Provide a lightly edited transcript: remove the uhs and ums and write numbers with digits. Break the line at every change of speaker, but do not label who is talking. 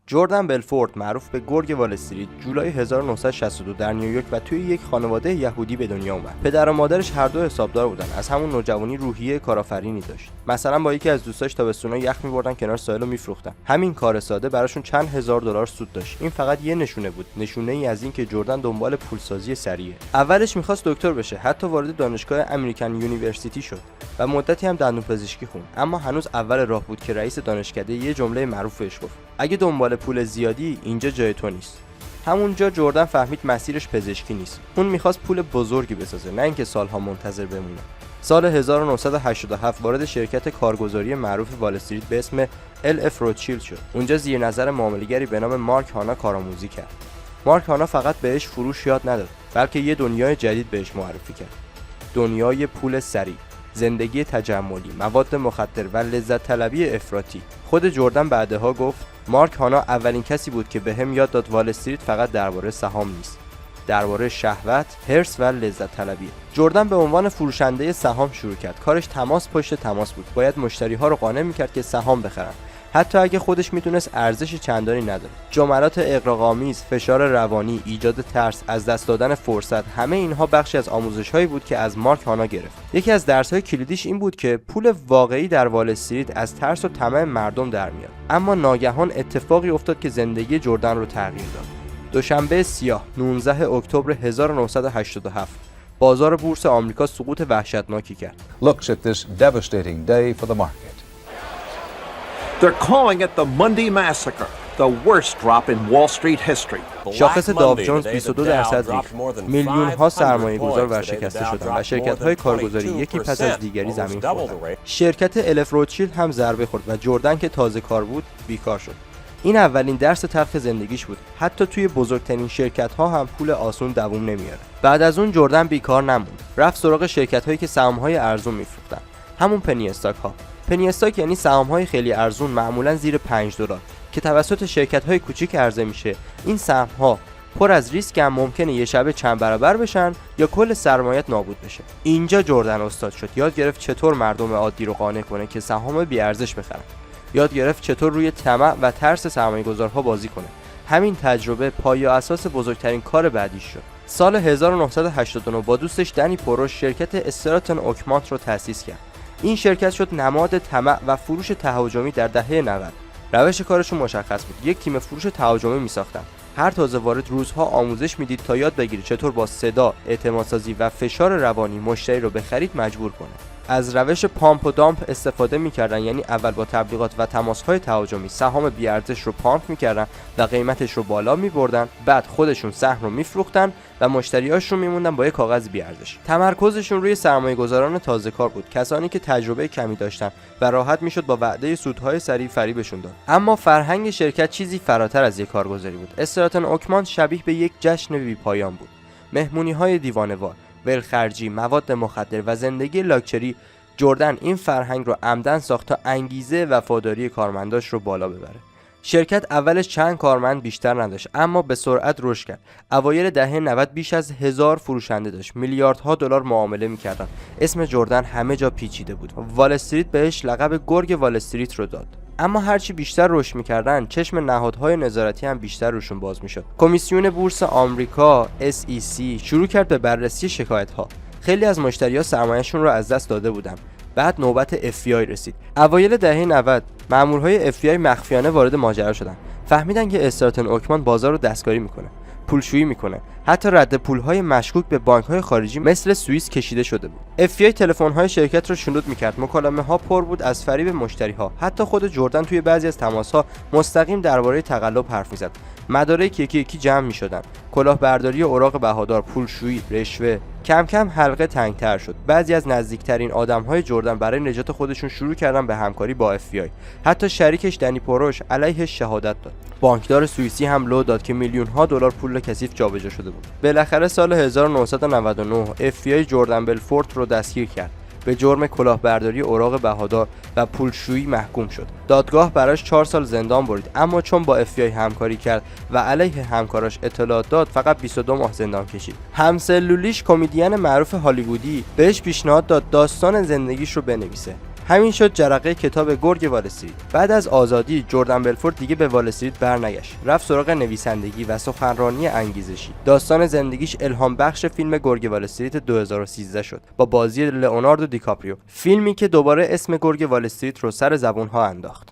جردن بلفورت معروف به گرگ وال استریت جولای 1962 در نیویورک و توی یک خانواده یهودی به دنیا اومد. پدر و مادرش هر دو حسابدار بودن. از همون نوجوانی روحیه کارآفرینی داشت. مثلا با یکی از دوستاش تابستونا یخ می‌بردن کنار ساحل و می‌فروختن. همین کار ساده براشون چند هزار دلار سود داشت. این فقط یه نشونه بود، نشونه‌ای از اینکه جردن دنبال پولسازی سریعه. اولش می‌خواست دکتر بشه، حتی وارد دانشگاه امریکن یونیورسیتی شد و مدتی هم دندونپزشکی خوند. اما هنوز اول راه بود که رئیس دانشکده یه جمله معروف بهش گفت: اگه دنبال پول زیادی اینجا جای تو نیست. همونجا جردن فهمید مسیرش پزشکی نیست. اون میخواست پول بزرگی بسازه، نه اینکه سالها منتظر بمونه. سال 1987 وارد شرکت کارگزاری معروف وال استریت به اسم LF روتشیلد شد. اونجا زیر نظر معامله‌گری به نام مارک هانا کارآموزی کرد. مارک هانا فقط بهش فروش یاد نداد، بلکه یه دنیای جدید بهش معرفی کرد. دنیای پول سریع، زندگی تجملی، مواد مخدر و لذت طلبی افراطی. خود جردن بعدها گفت: مارک هانا اولین کسی بود که بهم یاد داد وال استریت فقط درباره سهام نیست، درباره شهوت، حرص و لذت طلبی. جردن به عنوان فروشنده سهام شروع کرد. کارش تماس پشت تماس بود. باید مشتری‌ها رو قانع می‌کرد که سهام بخرن، حتی اگه خودش میدونست ارزش چندانی نداره. جملات اغراق‌آمیز، فشار روانی، ایجاد ترس، از دست دادن فرصت، همه اینها بخشی از آموزش‌هایی بود که از مارک هانا گرفت. یکی از درس‌های کلیدیش این بود که پول واقعی در وال استریت از ترس و طمع مردم در میاد. اما ناگهان اتفاقی افتاد که زندگی جردن رو تغییر داد. دوشنبه سیاه 19 اکتبر 1987 بازار بورس آمریکا سقوط وحشتناکی کرد.
Looks at this devastating day for the market.
They're calling it the Monday Massacre, the worst drop in Wall Street history.
شاخص داو جونز 22% ریخت. میلیون‌ها سرمایه‌گذار ورشکسته شدند و شرکت‌های کارگزاری یکی پس از دیگری زمین خوردند. شرکت الف روتشیلد هم ضربه خورد و جردن که تازه کار بود بیکار شد. این اولین درس تلخ زندگیش بود. حتی توی بزرگترین شرکت‌ها هم پول آسون دووم نمیاره. بعد از اون جردن بیکار نموند. رفت سراغ شرکت‌هایی که سهام‌های ارزون می‌فروختن. همون پنی استاک‌ها. پنی استاک یعنی سهام‌های خیلی ارزون، معمولاً زیر $5 که توسط شرکت‌های کوچیک عرضه میشه. این سهم‌ها پر از ریسک، هم ممکنه یه شبه چند برابر بشن یا کل سرمایه‌ات نابود بشه. اینجا جردن استاد شد. یاد گرفت چطور مردم عادی رو قانع کنه که سهام بی‌ارزش بخرن. یاد گرفت چطور روی طمع و ترس سرمایه‌گذارها بازی کنه. همین تجربه پایه و اساس بزرگترین کار بعدیش شد. سال 1989 با دوستش دنی پوروش شرکت استراتون اوکمانت رو تأسیس کرد. این شرکت شد نماد طمع و فروش تهاجمی در دهه 90. روش کارشون مشخص بود. یک تیم فروش تهاجمی می‌ساختن. هر تازه وارد روزها آموزش میدید تا یاد بگیره چطور با صدا، اعتمادسازی و فشار روانی مشتری رو به خرید مجبور کنه. از روش پامپ و دامپ استفاده میکردن، یعنی اول با تبلیغات و تماسهای تهاجمی سهام بی‌ارزش رو پامپ میکردن و قیمتش رو بالا میبردن، بعد خودشون سهم رو میفروختن و مشتریاشون میموندن با یک کاغذ بی‌ارزش. تمرکزشون روی سرمایه‌گذاران تازه‌کار بود، کسانی که تجربه کمی داشتن و راحت میشد با وعده سودهای سریع فریبشون داد. اما فرهنگ شرکت چیزی فراتر از یک کارگزاری بود. استراتون اوکمانت شبیه به یک جشن بی‌پایان بود. مهمونی‌های دیوانه‌وار، ولخرجی، مواد مخدر و زندگی لاکچری. جردن این فرهنگ رو عمدن ساخت تا انگیزه وفاداری کارمنداش رو بالا ببره. شرکت اولش چند کارمند بیشتر نداشت، اما به سرعت رشد کرد. اوایل دهه 90 بیش از 1000 فروشنده داشت. میلیاردها دلار معامله می‌کردن. اسم جردن همه جا پیچیده بود. وال استریت بهش لقب گرگ وال استریت رو داد. اما هرچی بیشتر رشد می‌کردن، چشم نهادهای نظارتی هم بیشتر روشون باز می‌شد. کمیسیون بورس آمریکا SEC شروع کرد به بررسی شکایت‌ها. خیلی از مشتری‌ها سرمایه‌شون رو از دست داده بودن. بعد نوبت FBI رسید. اوایل دهه 90 مامورهای FBI مخفیانه وارد ماجرا شدن. فهمیدن که استراتون اوکمانت بازار رو دستکاری میکنه، پولشویی میکنه. حتی رد پولهای مشکوک به بانک‌های خارجی مثل سوئیس کشیده شده بود. FBI تلفن‌های شرکت رو شنود میکرد. مکالمه‌ها پر بود از فریب مشتری‌ها. حتی خود جردن توی بعضی از تماس‌ها مستقیم درباره تقلب حرف می‌زد. مدارک یکی یکی جمع می‌شدن. کلاهبرداری اوراق بهادار، پولشویی، رشوه. کم کم حلقه تنگتر شد. بعضی از نزدیکترین آدم‌های جردن برای نجات خودشون شروع کردن به همکاری با FBI. حتی شریکش دنی پوروش علیهش شهادت داد. بانکدار سوئیسی هم لو داد که میلیون‌ها دلار پول کثیف جابجا شده بود. بالاخره سال 1999 FBI جردن بلفورت رو دستگیر کرد. به جرم کلاهبرداری اوراق بهادار و پولشویی محکوم شد. دادگاه براش 4 سال زندان برید، اما چون با FBI همکاری کرد و علیه همکاراش اطلاعات داد، فقط 22 ماه زندان کشید. همسلولیش کمدین معروف هالیوودی بهش پیشنهاد داد داستان زندگیش رو بنویسه. همین شد جرقه کتاب گرگ وال استریت. بعد از آزادی جردن بلفورد دیگه به وال استریت برنگشت. رفت سراغ نویسندگی و سخنرانی انگیزشی. داستان زندگیش الهام بخش فیلم گرگ وال استریت 2013 شد با بازی لئوناردو دیکاپریو، فیلمی که دوباره اسم گرگ وال استریت رو سر زبون‌ها انداخت.